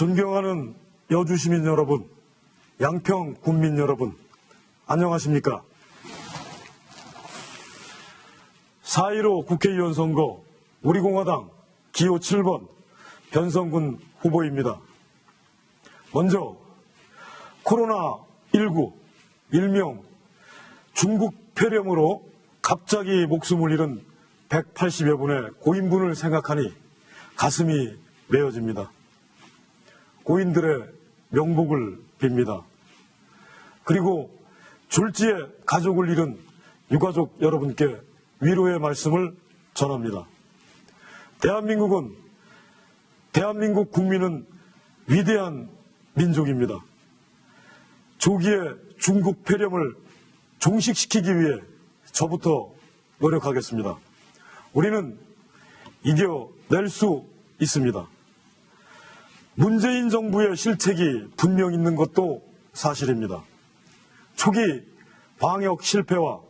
존경하는 여주 시민 여러분, 양평 군민 여러분, 안녕하십니까? 4.15 국회의원 선거 우리공화당 기호 7번 변성군 후보입니다. 먼저 코로나19 일명 중국 폐렴으로 갑자기 목숨을 잃은 180여 분의 고인분을 생각하니 가슴이 메어집니다. 고인들의 명복을 빕니다. 그리고 졸지에 가족을 잃은 유가족 여러분께 위로의 말씀을 전합니다. 대한민국 국민은 위대한 민족입니다. 조기에 중국 폐렴을 종식시키기 위해 저부터 노력하겠습니다. 우리는 이겨낼 수 있습니다. 문재인 정부의 실책이 분명 있는 것도 사실입니다. 초기 방역 실패와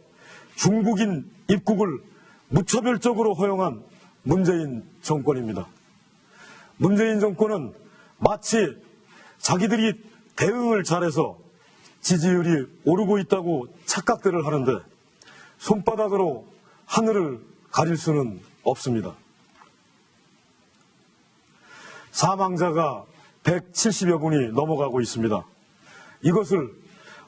중국인 입국을 무차별적으로 허용한 문재인 정권입니다. 문재인 정권은 마치 자기들이 대응을 잘해서 지지율이 오르고 있다고 착각들을 하는데 손바닥으로 하늘을 가릴 수는 없습니다. 사망자가 170여 분이 넘어가고 있습니다. 이것을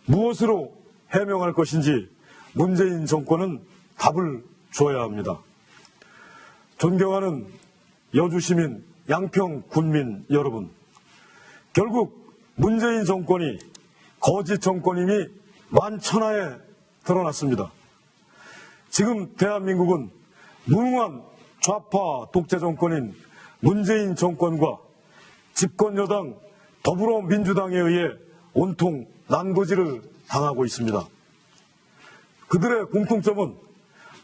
무엇으로 해명할 것인지 문재인 정권은 답을 줘야 합니다. 존경하는 여주 시민, 양평 군민 여러분, 결국 문재인 정권이 거짓 정권임이 만천하에 드러났습니다. 지금 대한민국은 무능한 좌파 독재 정권인 문재인 정권과 집권 여당 더불어민주당에 의해 온통 난도질을 당하고 있습니다. 그들의 공통점은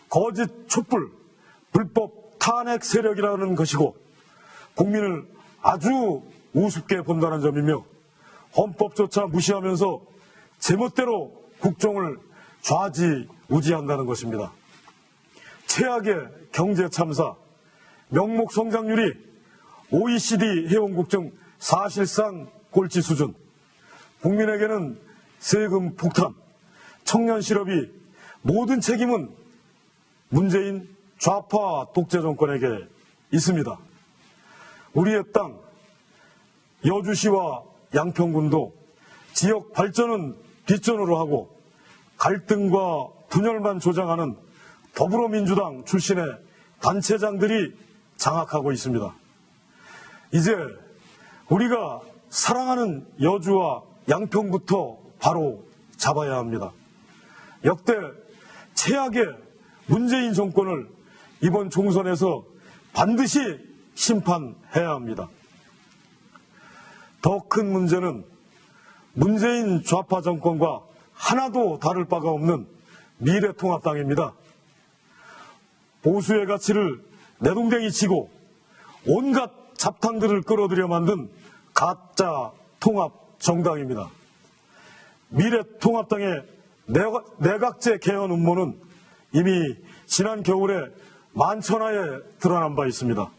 거짓 촛불, 불법 탄핵 세력이라는 것이고 국민을 아주 우습게 본다는 점이며 헌법조차 무시하면서 제멋대로 국정을 좌지우지한다는 것입니다. 최악의 경제 참사, 명목 성장률이 OECD 회원국 중 사실상 꼴찌 수준, 국민에게는 세금 폭탄, 청년 실업이 모든 책임은 문재인 좌파 독재 정권에게 있습니다. 우리의 땅, 여주시와 양평군도 지역 발전은 뒷전으로 하고 갈등과 분열만 조장하는 더불어민주당 출신의 단체장들이 장악하고 있습니다. 이제 우리가 사랑하는 여주와 양평부터 바로 잡아야 합니다. 역대 최악의 문재인 정권을 이번 총선에서 반드시 심판해야 합니다. 더 큰 문제는 문재인 좌파 정권과 하나도 다를 바가 없는 미래통합당입니다. 보수의 가치를 내동댕이 치고 온갖 잡탕들을 끌어들여 만든 가짜 통합 정당입니다. 미래통합당의 내각제 개헌 음모는 이미 지난 겨울에 만천하에 드러난 바 있습니다.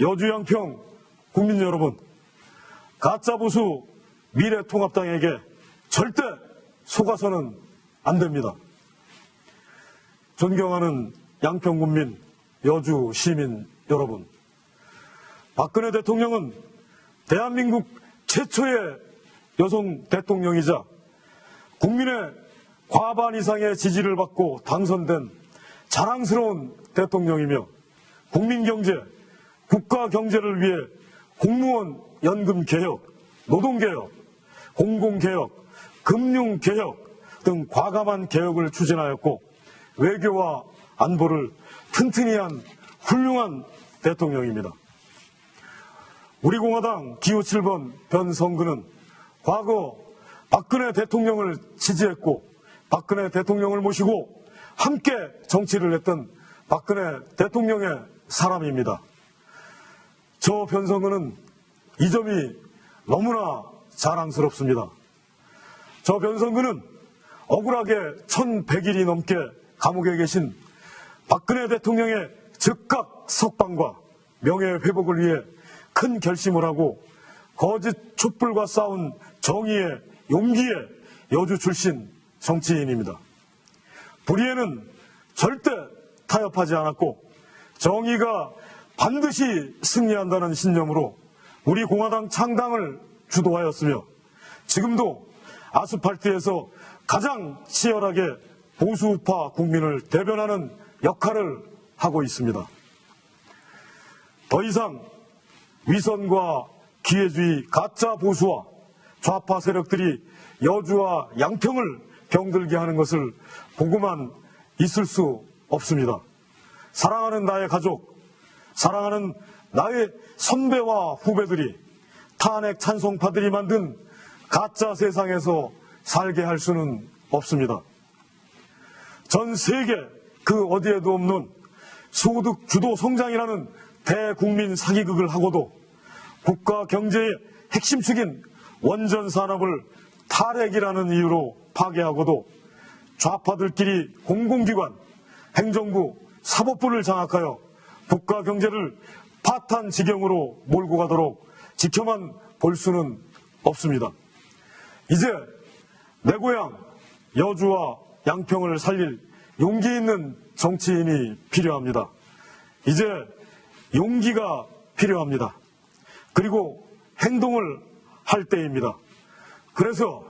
여주 양평 국민 여러분, 가짜 보수 미래통합당에게 절대 속아서는 안 됩니다. 존경하는 양평 국민, 여주 시민 여러분, 박근혜 대통령은 대한민국 최초의 여성 대통령이자 국민의 과반 이상의 지지를 받고 당선된 자랑스러운 대통령이며 국민경제, 국가경제를 위해 공무원 연금개혁, 노동개혁, 공공개혁, 금융개혁 등 과감한 개혁을 추진하였고 외교와 안보를 튼튼히 한 훌륭한 대통령입니다. 우리공화당 기호 7번 변성근은 과거 박근혜 대통령을 지지했고 박근혜 대통령을 모시고 함께 정치를 했던 박근혜 대통령의 사람입니다. 저 변성근은 이 점이 너무나 자랑스럽습니다. 저 변성근은 억울하게 1100일이 넘게 감옥에 계신 박근혜 대통령의 즉각 석방과 명예 회복을 위해 큰 결심을 하고 거짓 촛불과 싸운 정의의 용기의 여주 출신 정치인입니다. 불의에는 절대 타협하지 않았고 정의가 반드시 승리한다는 신념으로 우리 공화당 창당을 주도하였으며 지금도 아스팔트에서 가장 치열하게 보수우파 국민을 대변하는 역할을 하고 있습니다. 더 이상 위선과 기회주의 가짜 보수와 좌파 세력들이 여주와 양평을 병들게 하는 것을 보고만 있을 수 없습니다. 사랑하는 나의 가족, 사랑하는 나의 선배와 후배들이 탄핵 찬송파들이 만든 가짜 세상에서 살게 할 수는 없습니다. 전 세계 그 어디에도 없는 소득 주도 성장이라는 대국민 사기극을 하고도 국가 경제의 핵심축인 원전 산업을 탈핵이라는 이유로 파괴하고도 좌파들끼리 공공기관, 행정부, 사법부를 장악하여 국가 경제를 파탄 지경으로 몰고 가도록 지켜만 볼 수는 없습니다. 이제 내 고향 여주와 양평을 살릴 용기 있는 정치인이 필요합니다. 이제 용기가 필요합니다. 그리고 행동을 할 때입니다. 그래서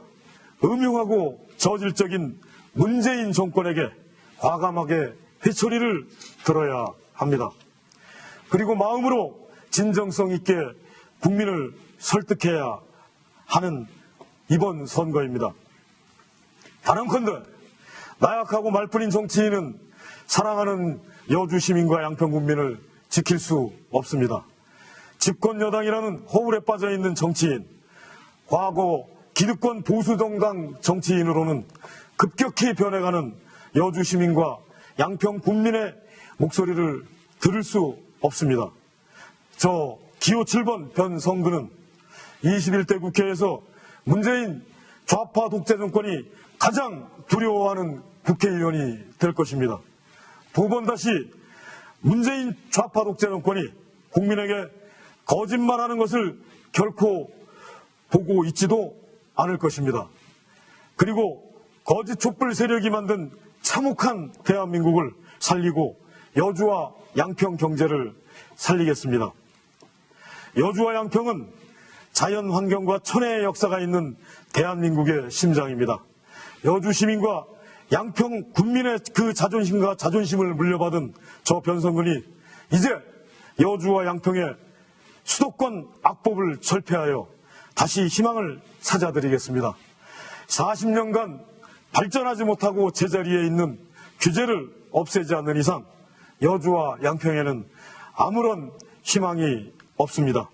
음흉하고 저질적인 문재인 정권에게 과감하게 회초리를 들어야 합니다. 그리고 마음으로 진정성 있게 국민을 설득해야 하는 이번 선거입니다. 단언컨대 나약하고 말뿐인 정치인은 사랑하는 여주 시민과 양평 국민을 지킬 수 없습니다. 집권 여당이라는 허울에 빠져 있는 정치인, 과거 기득권 보수정당 정치인으로는 급격히 변해가는 여주 시민과 양평 국민의 목소리를 들을 수 없습니다. 저 기호 7번 변성근은 21대 국회에서 문재인 좌파 독재 정권이 가장 두려워하는 국회의원이 될 것입니다. 두 번 다시 문재인 좌파 독재 정권이 국민에게 거짓말하는 것을 결코 보고 있지도 않을 것입니다. 그리고 거짓 촛불 세력이 만든 참혹한 대한민국을 살리고 여주와 양평 경제를 살리겠습니다. 여주와 양평은 자연 환경과 천혜의 역사가 있는 대한민국의 심장입니다. 여주 시민과 양평 국민의 그 자존심과 자존심을 물려받은 저 변성근이 이제 여주와 양평의 수도권 악법을 철폐하여 다시 희망을 찾아드리겠습니다. 40년간 발전하지 못하고 제자리에 있는 규제를 없애지 않는 이상 여주와 양평에는 아무런 희망이 없습니다.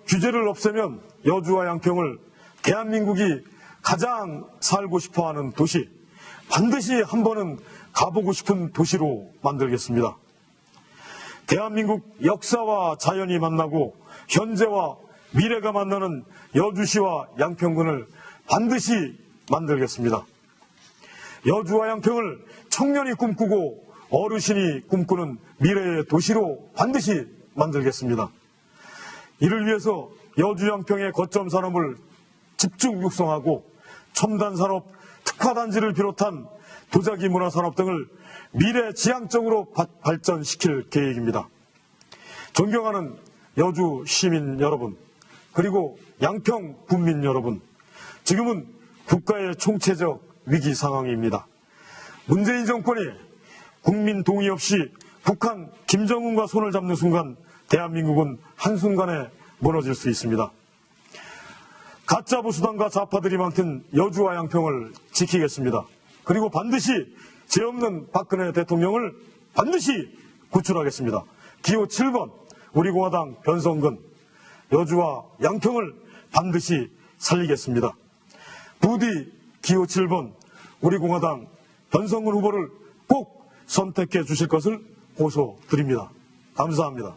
규제를 없애면 여주와 양평을 대한민국이 가장 살고 싶어하는 도시, 반드시 한 번은 가보고 싶은 도시로 만들겠습니다. 대한민국 역사와 자연이 만나고 현재와 미래가 만나는 여주시와 양평군을 반드시 만들겠습니다. 여주와 양평을 청년이 꿈꾸고 어르신이 꿈꾸는 미래의 도시로 반드시 만들겠습니다. 이를 위해서 여주 양평의 거점 산업을 집중 육성하고 첨단 산업, 특화단지를 비롯한 도자기 문화산업 등을 미래지향적으로 발전시킬 계획입니다. 존경하는 여주 시민 여러분, 그리고 양평 국민 여러분, 지금은 국가의 총체적 위기 상황입니다. 문재인 정권이 국민 동의 없이 북한 김정은과 손을 잡는 순간 대한민국은 한순간에 무너질 수 있습니다. 가짜 보수당과 좌파들이 많던 여주와 양평을 지키겠습니다. 그리고 반드시 죄 없는 박근혜 대통령을 반드시 구출하겠습니다. 기호 7번 우리 공화당 변성근, 여주와 양평을 반드시 살리겠습니다. 부디 기호 7번 우리 공화당 변성근 후보를 꼭 선택해 주실 것을 호소드립니다. 감사합니다.